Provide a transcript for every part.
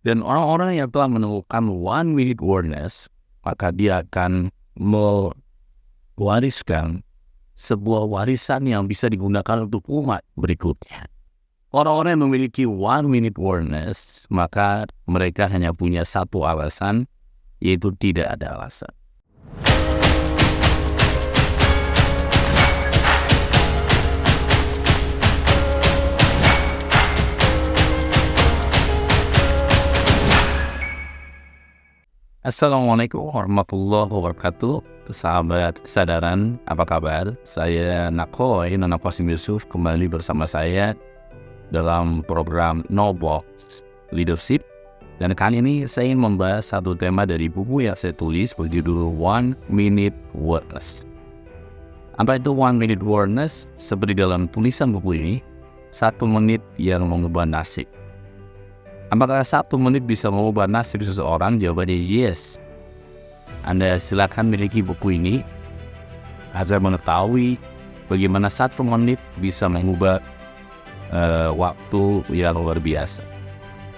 Dan orang-orang yang telah menemukan one minute awareness, maka dia akan mewariskan sebuah warisan yang bisa digunakan untuk umat berikutnya. Orang-orang yang memiliki one minute awareness, maka mereka hanya punya satu alasan, yaitu tidak ada alasan. Assalamualaikum warahmatullahi wabarakatuh. Sahabat kesadaran, apa kabar? Saya Nakoy, Nana Qasim Yusuf, kembali bersama saya dalam program No Box Leadership. Dan kali ini saya ingin membahas satu tema dari buku yang saya tulis berjudul One Minute Awareness. Apa itu One Minute Awareness? Seperti dalam tulisan buku ini, 1 menit yang mengubah nasib. Apakah 1 menit bisa mengubah nasib seseorang? Jawabannya yes. Anda silakan miliki buku ini agar mengetahui bagaimana 1 menit bisa mengubah waktu yang luar biasa.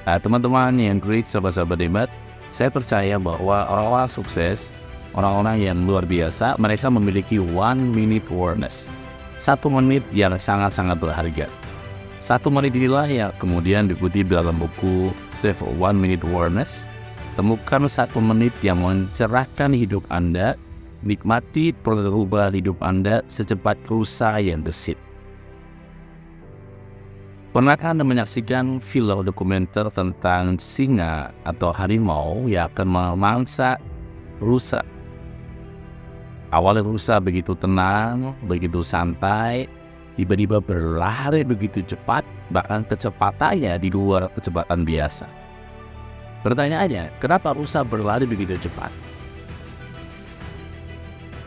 Nah, teman-teman yang great, sahabat-sahabat hebat, saya percaya bahwa orang-orang sukses, orang-orang yang luar biasa, mereka memiliki one minute awareness. 1 menit yang sangat-sangat berharga. 1 menit inilah yang kemudian dikutip dalam buku Save One Minute Awareness. Temukan 1 menit yang mencerahkan hidup Anda, nikmati perubahan hidup Anda secepat rusa yang gesit. Pernahkah Anda menyaksikan film dokumenter tentang singa atau harimau yang akan memangsa rusa? Awalnya rusa begitu tenang, begitu santai, tiba-tiba berlari begitu cepat, bahkan kecepatannya di luar kecepatan biasa. Pertanyaannya, kenapa rusa berlari begitu cepat?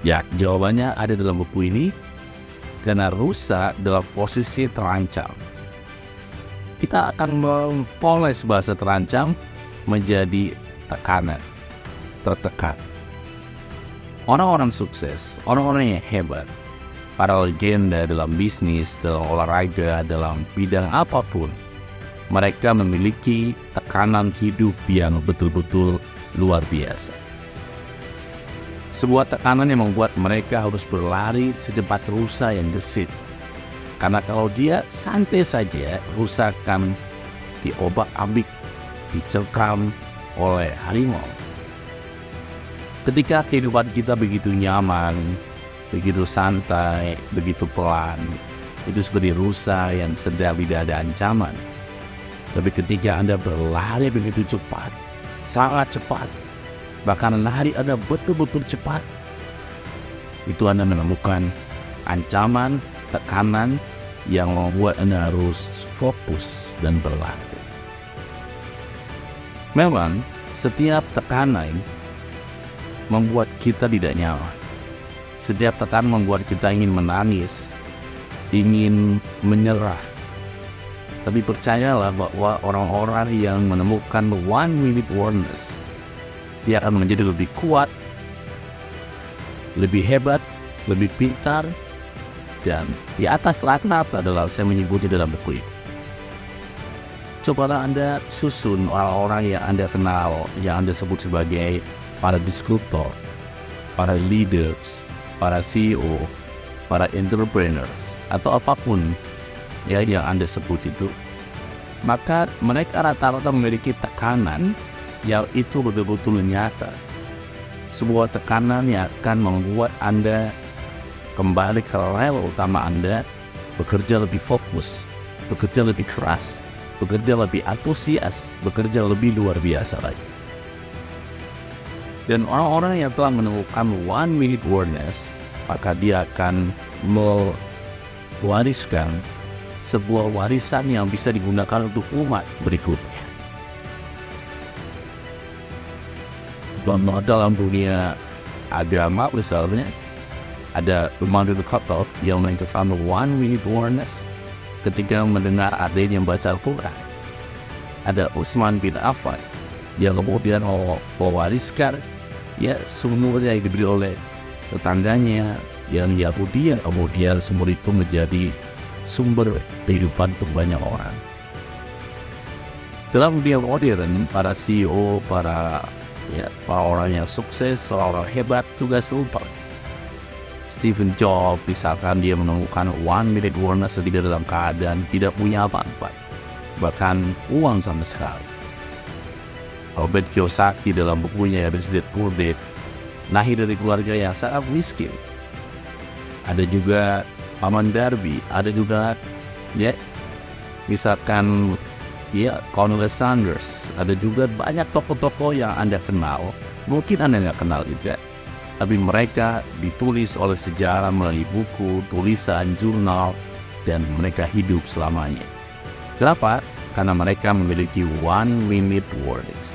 Ya, jawabannya ada dalam buku ini. Karena rusa dalam posisi terancam. Kita akan mempoles bahasa terancam menjadi tekanan, tertekan. Orang-orang sukses, orang-orang yang hebat, para legenda dalam bisnis, dalam olahraga, dalam bidang apapun, mereka memiliki tekanan hidup yang betul-betul luar biasa. Sebuah tekanan yang membuat mereka harus berlari secepat rusa yang gesit. Karena kalau dia santai saja, rusa akan diobak-abik, dicekam oleh harimau. Ketika kehidupan kita begitu nyaman, begitu santai, begitu pelan, itu seperti rusa yang sedang tidak ada ancaman. Tapi ketika Anda berlari begitu cepat, sangat cepat, bahkan lari Anda betul-betul cepat, itu Anda menemukan ancaman, tekanan yang membuat Anda harus fokus dan berlari. Memang setiap tekanan membuat kita tidak nyaman. Setiap tekanan membuat kita ingin menangis, ingin menyerah. Tapi percayalah bahwa orang-orang yang menemukan one minute awareness, dia akan menjadi lebih kuat, lebih hebat, lebih pintar, dan di atas rata-rata adalah saya menyebutnya dalam buku ini. Cobalah Anda susun orang-orang yang Anda kenal, yang Anda sebut sebagai para disruptor, para leaders, para CEO, para entrepreneurs, atau apapun ya yang Anda sebut itu, maka mereka rata-rata memiliki tekanan yang itu betul-betul nyata. Sebuah tekanan yang akan membuat Anda kembali ke rel utama Anda, bekerja lebih fokus, bekerja lebih keras, bekerja lebih antusias, bekerja lebih luar biasa lagi. Dan orang-orang yang telah menemukan one minute awareness, maka dia akan mewariskan sebuah warisan yang bisa digunakan untuk umat berikutnya. Dalam dunia agama misalnya, ada Umar bin Khattab yang menentukan one minute awareness ketika mendengar adanya baca Al-Quran. Ada Utsman bin Affan yang kemudian mewariskan ya sumurnya yang diberi oleh tetangganya yang Yahudi, yang kemudian sumur itu menjadi sumber kehidupan untuk banyak orang. Dalam dunia modern, para CEO, para orang yang sukses, orang hebat juga serupa. Steve Jobs, misalkan dia menemukan 1-minute warness ketika dalam keadaan tidak punya apa-apa, bahkan uang sama sekali. Robert Kiyosaki dalam bukunya Rich Dad Poor Dad, lahir dari keluarga yang sangat miskin. Ada juga Paman Darby, ada juga misalkan Colonel Sanders, ada juga banyak tokoh-tokoh yang Anda kenal, mungkin Anda nggak kenal juga, tapi mereka ditulis oleh sejarah melalui buku, tulisan, jurnal, dan mereka hidup selamanya. Kenapa? Karena mereka memiliki 1-minute warnings.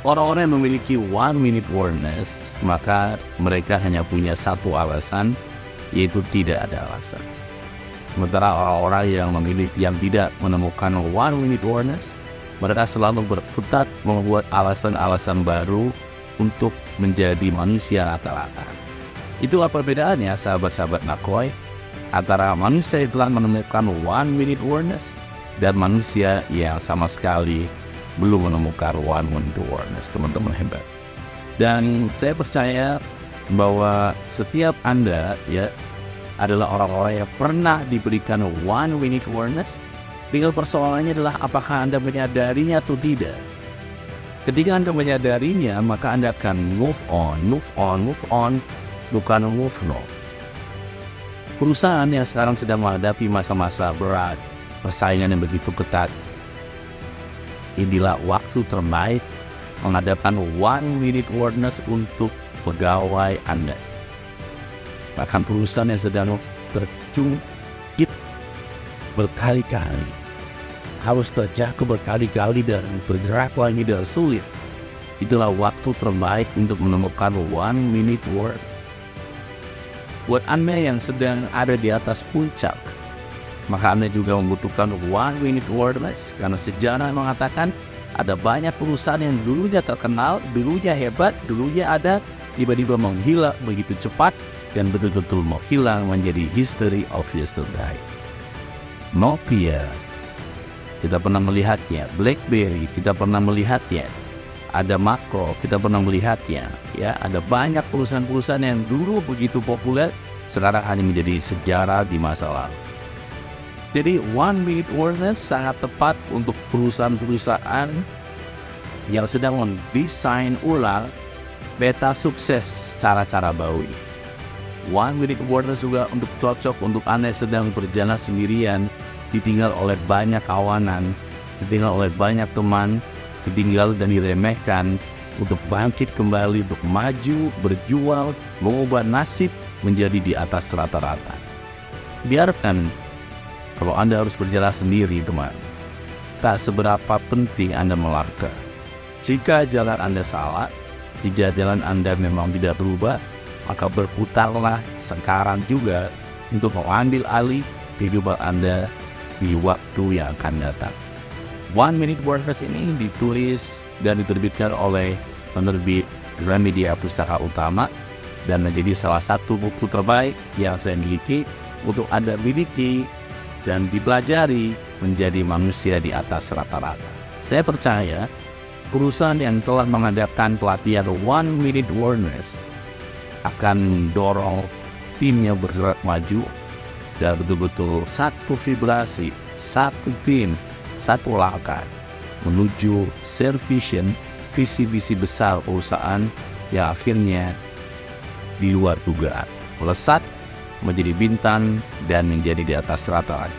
Orang-orang yang memiliki 1-minute warnings, maka mereka hanya punya satu alasan, yaitu tidak ada alasan. Sementara orang-orang yang tidak menemukan 1-minute warnings, mereka selalu berkutat membuat alasan-alasan baru untuk menjadi manusia rata-rata. Itulah perbedaannya, sahabat-sahabat Nakoi, antara manusia yang telah menemukan 1-minute warnings dan manusia yang sama sekali belum menemukan 1-minute warnings, teman-teman hebat. Dan saya percaya bahwa setiap Anda adalah orang-orang yang pernah diberikan 1-minute warnings. Tinggal persoalannya adalah apakah Anda menyadarinya atau tidak. Ketika Anda menyadarinya, maka Anda akan move on, bukan move on. Perusahaan yang sekarang sedang menghadapi masa-masa berat, persaingan yang begitu ketat, inilah waktu terbaik mengadakan 1-minute warnings untuk pegawai Anda. Bahkan perusahaan yang sedang terjungkit berkali-kali, harus terjatuh berkali-kali dan bergerak lagi dan sulit. Itulah waktu terbaik untuk menemukan 1-minute warning. Buat Anda yang sedang ada di atas puncak, maka Anda juga membutuhkan 1-minute warnings, karena sejarah mengatakan ada banyak perusahaan yang dulunya terkenal, dulunya hebat, dulunya ada, tiba-tiba menghilang begitu cepat dan betul-betul menghilang menjadi history of yesterday. Nokia, kita pernah melihatnya. BlackBerry, kita pernah melihatnya. Ada Makro, kita pernah melihatnya. Ada banyak perusahaan-perusahaan yang dulu begitu populer, sekarang hanya menjadi sejarah di masa lalu. Jadi 1-minute warnings sangat tepat untuk perusahaan-perusahaan yang sedang mendesain ulang peta sukses cara-cara baru ini. 1-minute warnings juga cocok untuk Anda yang sedang berjalan sendirian, ditinggal oleh banyak kawanan, ditinggal oleh banyak teman, ditinggal dan diremehkan, untuk bangkit kembali, untuk maju, berjuang, mengubah nasib menjadi di atas rata-rata. Biarkan kalau Anda harus berjalan sendiri, teman, tak seberapa penting Anda melangkah. Jika jalan Anda salah, jika jalan Anda memang tidak berubah, maka berputarlah sekarang juga untuk mengambil alih kehidupan Anda di waktu yang akan datang. 1-minute warnings ini ditulis dan diterbitkan oleh penerbit Gramedia Pustaka Utama dan menjadi salah satu buku terbaik yang saya miliki untuk Anda miliki dan dipelajari menjadi manusia di atas rata-rata. Saya percaya perusahaan yang telah mengadakan pelatihan 1-minute warnings akan mendorong timnya bergerak maju dan betul-betul satu vibrasi, satu tim, satu langkah menuju share vision, visi-visi besar perusahaan yang akhirnya di luar dugaan, melesat menjadi bintang dan menjadi di atas rata-rata.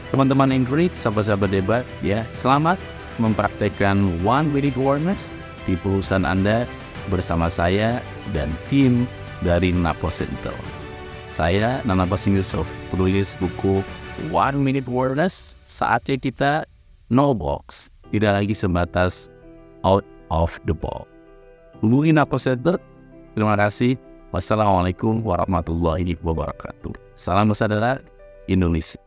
Teman-teman Ingrid, sahabat-sahabat debat, selamat mempraktekkan 1-minute warnings di perusahaan Anda bersama saya dan tim dari Napo Center. Saya Nana Basim Yusuf, penulis buku 1-minute warnings. Saatnya kita no box, tidak lagi sebatas out of the box. Hubungi Napo Center. Terima kasih. Wassalamualaikum warahmatullahi wabarakatuh. Salam saudara Indonesia.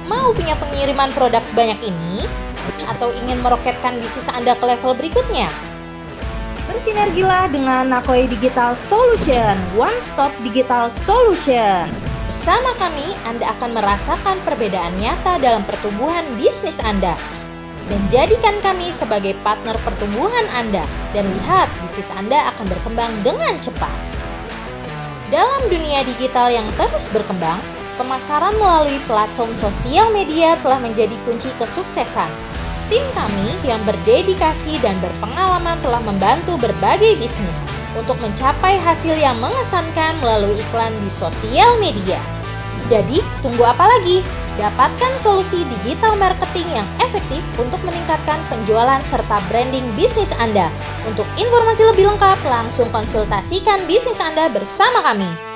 Mau punya pengiriman produk sebanyak ini? Atau ingin meroketkan bisnis Anda ke level berikutnya? Bersinergilah dengan Nakoi Digital Solution, One Stop Digital Solution. Bersama kami, Anda akan merasakan perbedaan nyata dalam pertumbuhan bisnis Anda. Dan jadikan kami sebagai partner pertumbuhan Anda dan lihat bisnis Anda akan berkembang dengan cepat. Dalam dunia digital yang terus berkembang, pemasaran melalui platform sosial media telah menjadi kunci kesuksesan. Tim kami yang berdedikasi dan berpengalaman telah membantu berbagai bisnis untuk mencapai hasil yang mengesankan melalui iklan di sosial media. Jadi, tunggu apa lagi? Dapatkan solusi digital marketing yang efektif untuk meningkatkan penjualan serta branding bisnis Anda. Untuk informasi lebih lengkap, langsung konsultasikan bisnis Anda bersama kami.